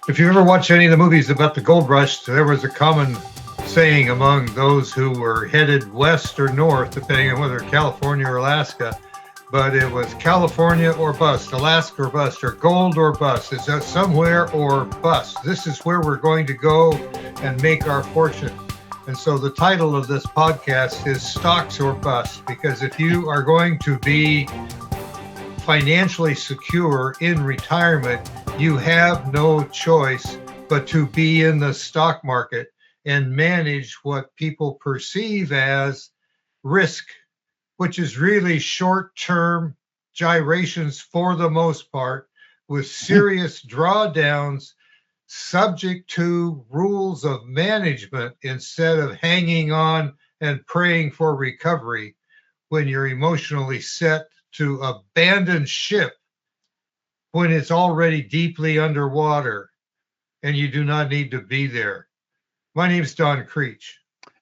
If you ever watch any of the movies about the gold rush, there was a common saying among those who were headed west or north, depending on whether California or Alaska, but it was California or bust, Alaska or bust, or gold or bust. It's somewhere or bust. This is where we're going to go and make our fortune. And so the title of this podcast is Stocks or Bust, because if you are going to be financially secure in retirement, you have no choice but to be in the stock market and manage what people perceive as risk, which is really short-term gyrations for the most part, with serious drawdowns subject to rules of management instead of hanging on and praying for recovery when you're emotionally set to abandon ship when it's already deeply underwater and you do not need to be there. My name is Don Creech.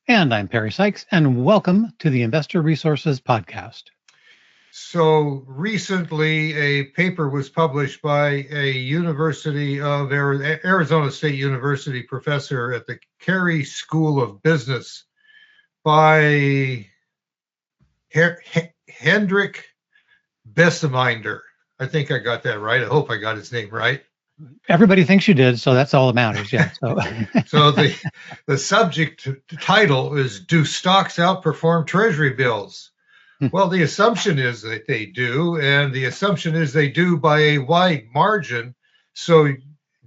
And I'm Perry Sykes, and welcome to the Investor Resources Podcast. So recently, a paper was published by a University of Arizona State University professor at the Carey School of Business by Hendrik Beseminder. I think I got that right. I hope I got his name right. Everybody thinks you did, so that's all that matters. Yeah. So the subject title is, do stocks outperform treasury bills? Well, the assumption is that they do, and the assumption is they do by a wide margin. So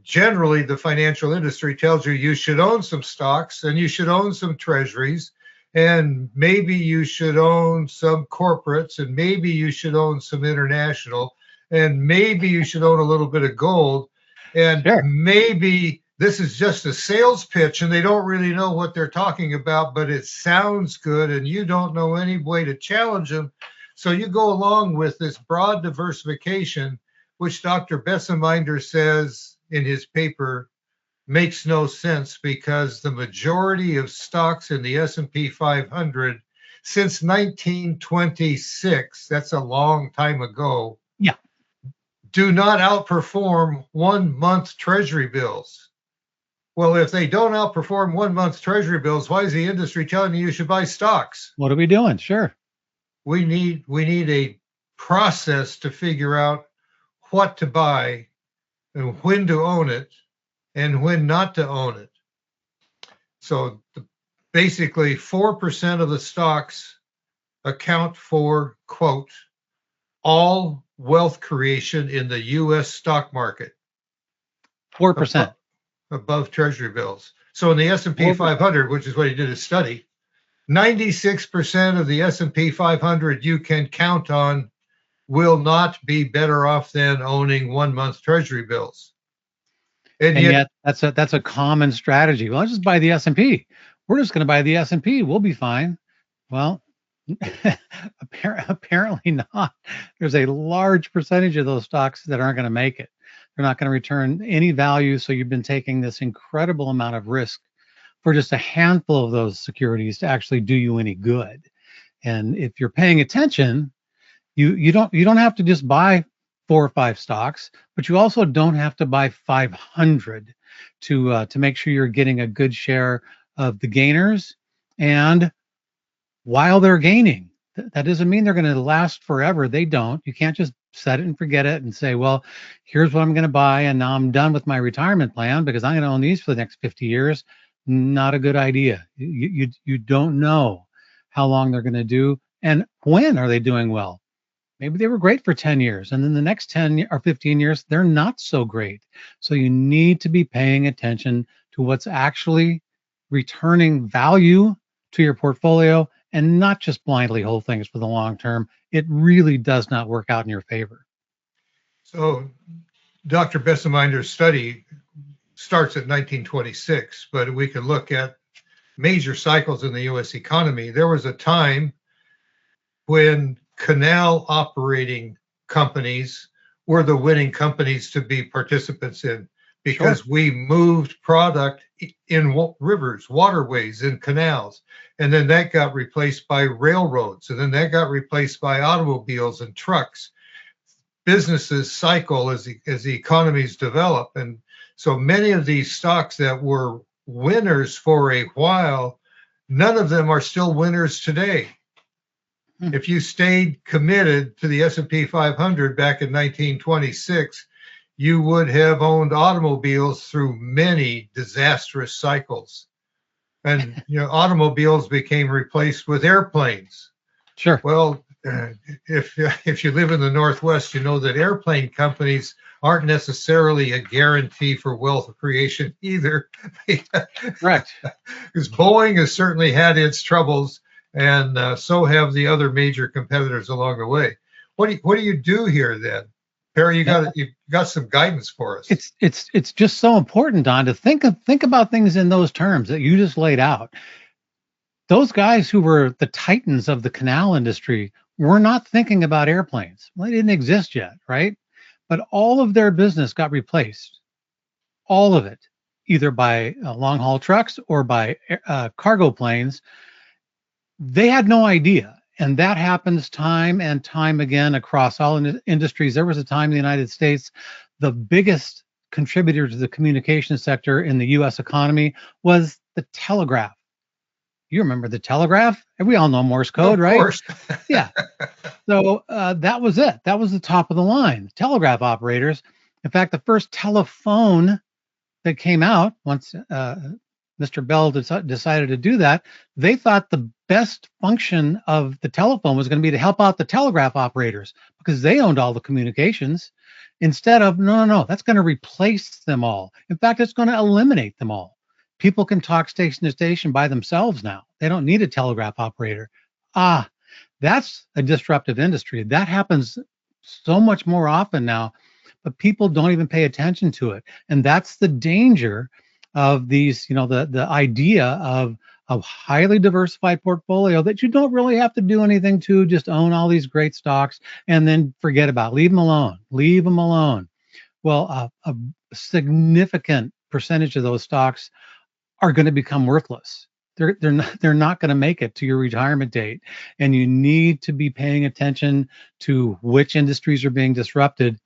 generally, the financial industry tells you should own some stocks and you should own some treasuries, and maybe you should own some corporates, and maybe you should own some international, and maybe you should own a little bit of gold. And sure, maybe this is just a sales pitch and they don't really know what they're talking about, but it sounds good and you don't know any way to challenge them. So you go along with this broad diversification, which Dr. Beseminder says in his paper makes no sense because the majority of stocks in the S&P 500 since 1926, that's a long time ago, do not outperform 1 month treasury bills. Well, if they don't outperform 1 month treasury bills, why is the industry telling you should buy stocks? What are we doing? Sure. We need a process to figure out what to buy and when to own it and when not to own it. So basically 4% of the stocks account for, quote, all wealth creation in the U.S. stock market. 4%. Above treasury bills. So in the S&P 500, which is what he did a study, 96% of the S&P 500 you can count on will not be better off than owning 1 month treasury bills. And yet that's a common strategy. Well, let's just buy the S&P. We're just going to buy the S&P. We'll be fine. Well, apparently not. There's a large percentage of those stocks that aren't going to make it. They're not going to return any value. So you've been taking this incredible amount of risk for just a handful of those securities to actually do you any good. And if you're paying attention, you don't have to just buy 4 or 5 stocks, but you also don't have to buy 500 to make sure you're getting a good share of the gainers. And while they're gaining, that doesn't mean they're going to last forever. They don't. You can't just set it and forget it and say, well, here's what I'm going to buy, and now I'm done with my retirement plan because I'm going to own these for the next 50 years. Not a good idea. You don't know how long they're going to do and when are they doing well. Maybe they were great for 10 years, and then the next 10 or 15 years, they're not so great. So you need to be paying attention to what's actually returning value to your portfolio and not just blindly hold things for the long term. It really does not work out in your favor. So Dr. Beseminder's study starts at 1926, but we can look at major cycles in the U.S. economy. There was a time when canal operating companies were the winning companies to be participants in, because we moved product in rivers, waterways, and canals. And then that got replaced by railroads. And then that got replaced by automobiles and trucks. businesses cycle as the economies develop. And so many of these stocks that were winners for a while, none of them are still winners today. If you stayed committed to the S&P 500 back in 1926, you would have owned automobiles through many disastrous cycles. And automobiles became replaced with airplanes. Sure. Well, if you live in the Northwest, you know that airplane companies aren't necessarily a guarantee for wealth creation either. Correct. Because Boeing has certainly had its troubles, and so have the other major competitors along the way. What do you do here then, Perry? You got some guidance for us. It's just so important, Don, to think about things in those terms that you just laid out. Those guys who were the titans of the canal industry were not thinking about airplanes. Well, they didn't exist yet, right? But all of their business got replaced, all of it, either by long haul trucks or by cargo planes. They had no idea. And that happens time and time again across all industries. There was a time in the United States, the biggest contributor to the communication sector in the U.S. economy was the telegraph. You remember the telegraph? We all know Morse code, right? Of course. Yeah. So that was it. That was the top of the line. Telegraph operators. In fact, the first telephone that came out once Mr. Bell decided to do that, they thought the best function of the telephone was going to be to help out the telegraph operators because they owned all the communications. Instead of, no, that's going to replace them all. In fact, it's going to eliminate them all. People can talk station to station by themselves now. They don't need a telegraph operator. That's a disruptive industry. That happens so much more often now, but people don't even pay attention to it. And that's the danger of these, the idea of a highly diversified portfolio that you don't really have to do anything to, just own all these great stocks and then forget about, leave them alone. Well, a significant percentage of those stocks are going to become worthless. They're not going to make it to your retirement date. And you need to be paying attention to which industries are being disrupted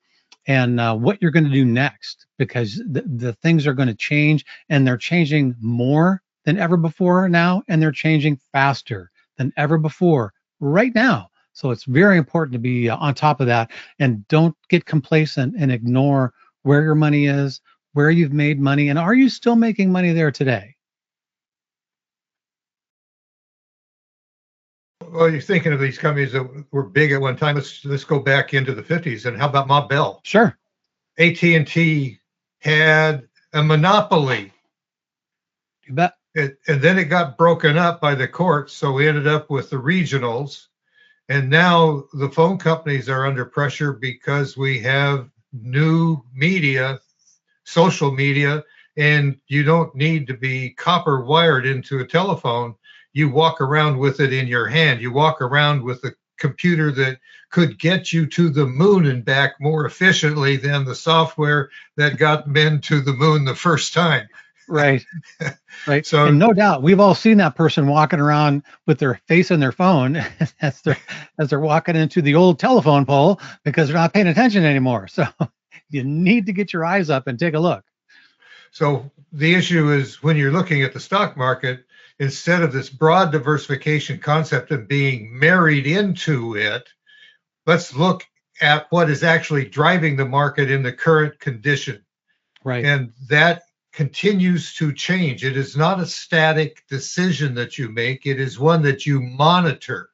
and what you're going to do next, because the things are going to change, and they're changing more than ever before now, and they're changing faster than ever before right now. So it's very important to be on top of that, and don't get complacent and ignore where your money is, where you've made money, and are you still making money there today? Well, you're thinking of these companies that were big at one time. Let's go back into the 50s. And how about Ma Bell? Sure. AT&T had a monopoly. You bet. And then it got broken up by the courts. So we ended up with the regionals. And now the phone companies are under pressure because we have new media, social media, and you don't need to be copper wired into a telephone. You walk around with it in your hand. You walk around with a computer that could get you to the moon and back more efficiently than the software that got men to the moon the first time. Right. So, and no doubt, we've all seen that person walking around with their face in their phone as they're walking into the old telephone pole because they're not paying attention anymore. So you need to get your eyes up and take a look. So the issue is, when you're looking at the stock market, instead of this broad diversification concept of being married into it, let's look at what is actually driving the market in the current condition. Right. And that continues to change. It is not a static decision that you make. It is one that you monitor.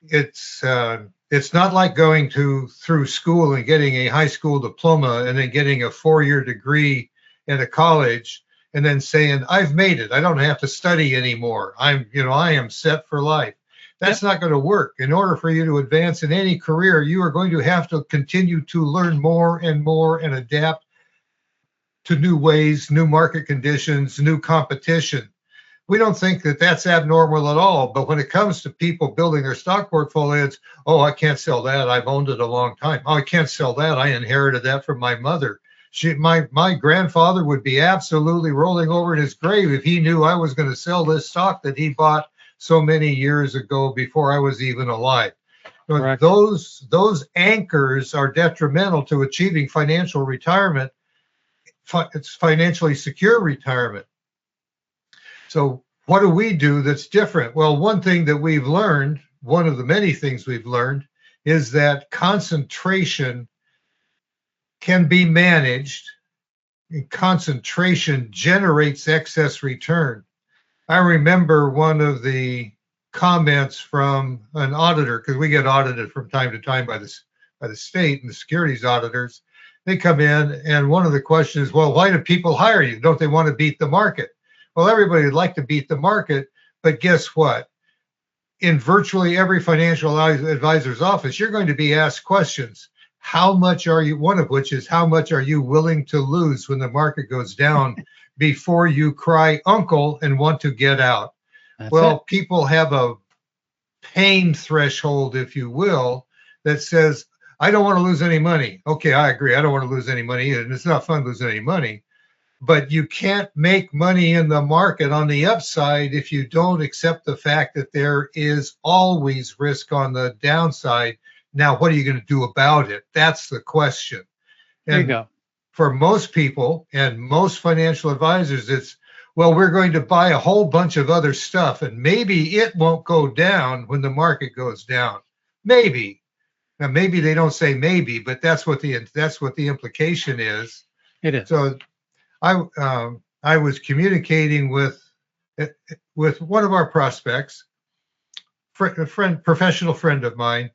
It's not like going through school and getting a high school diploma and then getting a 4-year degree at a college and then saying, I've made it. I don't have to study anymore. I am set for life. That's not going to work. In order for you to advance in any career, you are going to have to continue to learn more and more and adapt to new ways, new market conditions, new competition. We don't think that that's abnormal at all. But when it comes to people building their stock portfolios, I can't sell that. I've owned it a long time. I can't sell that. I inherited that from my mother. My grandfather would be absolutely rolling over in his grave if he knew I was going to sell this stock that he bought so many years ago before I was even alive. But Correct. those anchors are detrimental to achieving financial retirement. It's financially secure retirement. So what do we do that's different? Well, one thing that we've learned, one of the many things we've learned, is that concentration can be managed. And concentration generates excess return. I remember one of the comments from an auditor, because we get audited from time to time by the state and the securities auditors. They come in, and one of the questions is, well, why do people hire you? Don't they want to beat the market? Well, everybody would like to beat the market, but guess what? In virtually every financial advisor's office, you're going to be asked questions. How much are you, one of which is, how much are you willing to lose when the market goes down before you cry uncle and want to get out? That's Well, it. people have a pain threshold, if you will, that says, I don't want to lose any money. Okay, I agree. I don't want to lose any money either. And it's not fun losing any money. But you can't make money in the market on the upside if you don't accept the fact that there is always risk on the downside. Now, what are you going to do about it? That's the question. There you And go. for most people and most financial advisors, it's, well, we're going to buy a whole bunch of other stuff and maybe it won't go down when the market goes down. Maybe. Now, maybe they don't say maybe, but that's what the implication is. It is. So I was communicating with one of our prospects, a professional friend of mine,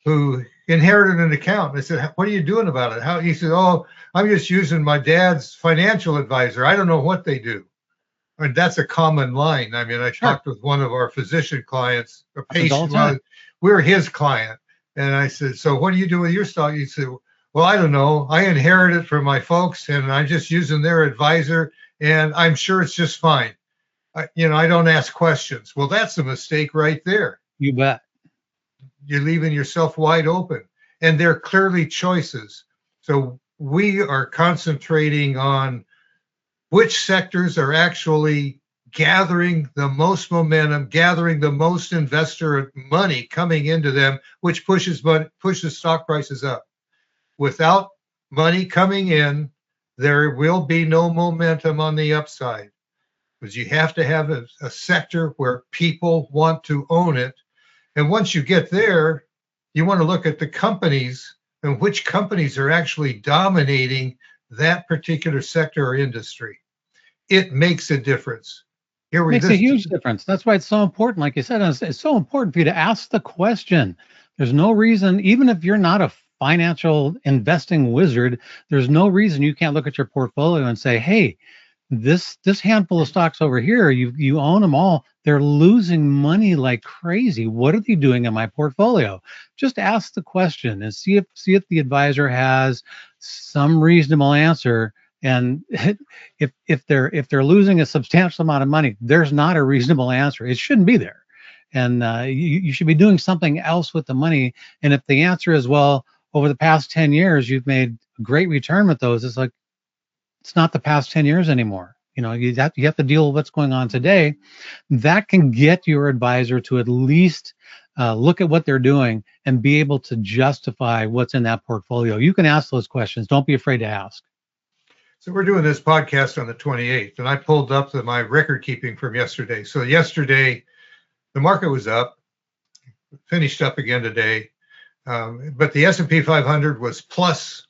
who inherited an account. I said, "What are you doing about it?" How he said, "Oh, I'm just using my dad's financial advisor. I don't know what they do." And that's a common line. I mean, I Sure. talked with one of our physician clients, a Happens all patient. the time. Well, we're his client, and I said, "So what do you do with your stock?" He said, "Well, I don't know. I inherited it from my folks, and I'm just using their advisor, and I'm sure it's just fine. I don't ask questions." Well, that's a mistake right there. You bet. You're leaving yourself wide open, and they're clearly choices. So we are concentrating on which sectors are actually gathering the most momentum, gathering the most investor money coming into them, which pushes stock prices up. Without money coming in, there will be no momentum on the upside, because you have to have a sector where people want to own it. And once you get there, you want to look at the companies and which companies are actually dominating that particular sector or industry. It makes a difference. Here we Makes a this huge difference. That's why it's so important. Like you said, it's so important for you to ask the question. There's no reason, even if you're not a financial investing wizard, there's no reason you can't look at your portfolio and say, hey, this handful of stocks over here, you own them all. They're losing money like crazy. What are they doing in my portfolio? Just ask the question and see if the advisor has some reasonable answer. And if they're losing a substantial amount of money, there's not a reasonable answer. It shouldn't be there, and you should be doing something else with the money. And if the answer is, well, over the past 10 years you've made great return with those, it's like, it's not the past 10 years anymore. You have to deal with what's going on today. That can get your advisor to at least look at what they're doing and be able to justify what's in that portfolio. You can ask those questions. Don't be afraid to ask. So we're doing this podcast on the 28th, and I pulled up my record keeping from yesterday. So yesterday, the market was up, finished up again today, but the S&P 500 was plus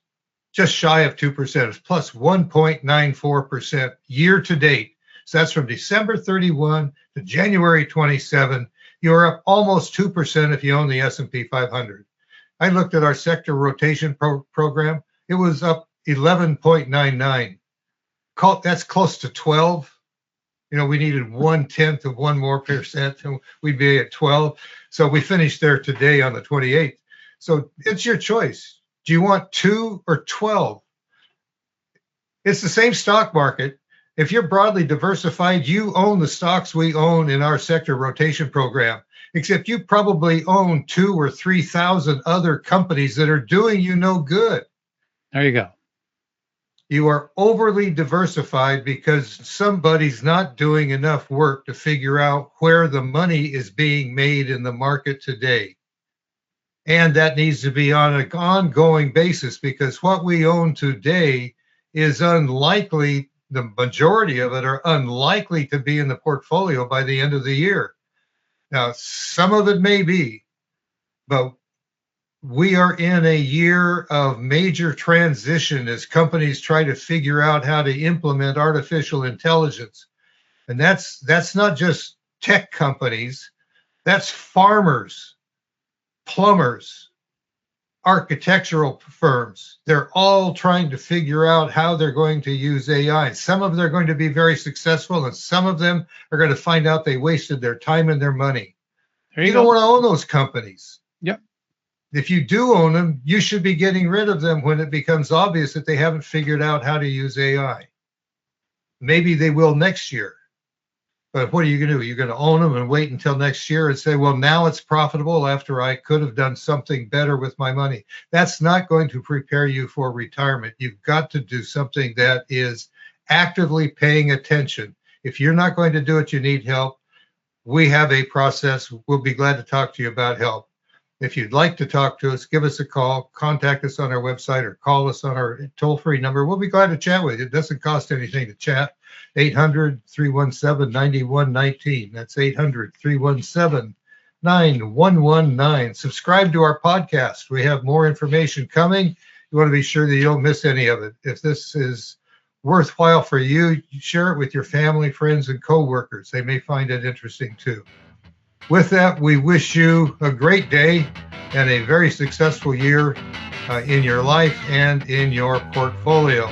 just shy of 2%. It's plus 1.94% year to date. So that's from December 31 to January 27. You're up almost 2% if you own the S&P 500. I looked at our sector rotation program. It was up 11.99. That's close to 12. We needed 1/10 of 1% more, and we'd be at 12. So we finished there today on the 28th. So it's your choice. Do you want 2 or 12? It's the same stock market. If you're broadly diversified, you own the stocks we own in our sector rotation program, except you probably own 2,000 or 3,000 other companies that are doing you no good. There you go. You are overly diversified because somebody's not doing enough work to figure out where the money is being made in the market today. And that needs to be on an ongoing basis, because what we own today is unlikely, the majority of it are unlikely to be in the portfolio by the end of the year. Now, some of it may be, but we are in a year of major transition as companies try to figure out how to implement artificial intelligence. And that's not just tech companies, that's farmers, plumbers, architectural firms. They're all trying to figure out how they're going to use AI. Some of them are going to be very successful, and some of them are going to find out they wasted their time and their money. You don't want to own those companies. Yep. If you do own them, you should be getting rid of them when it becomes obvious that they haven't figured out how to use AI. Maybe they will next year. But what are you going to do? You're going to own them and wait until next year and say, well, now it's profitable after I could have done something better with my money. That's not going to prepare you for retirement. You've got to do something that is actively paying attention. If you're not going to do it, you need help. We have a process. We'll be glad to talk to you about help. If you'd like to talk to us, give us a call, contact us on our website, or call us on our toll-free number. We'll be glad to chat with you. It doesn't cost anything to chat. 800-317-9119. That's 800-317-9119. Subscribe to our podcast. We have more information coming. You want to be sure that you don't miss any of it. If this is worthwhile for you, share it with your family, friends, and coworkers. They may find it interesting too. With that, we wish you a great day and a very successful year in your life and in your portfolio.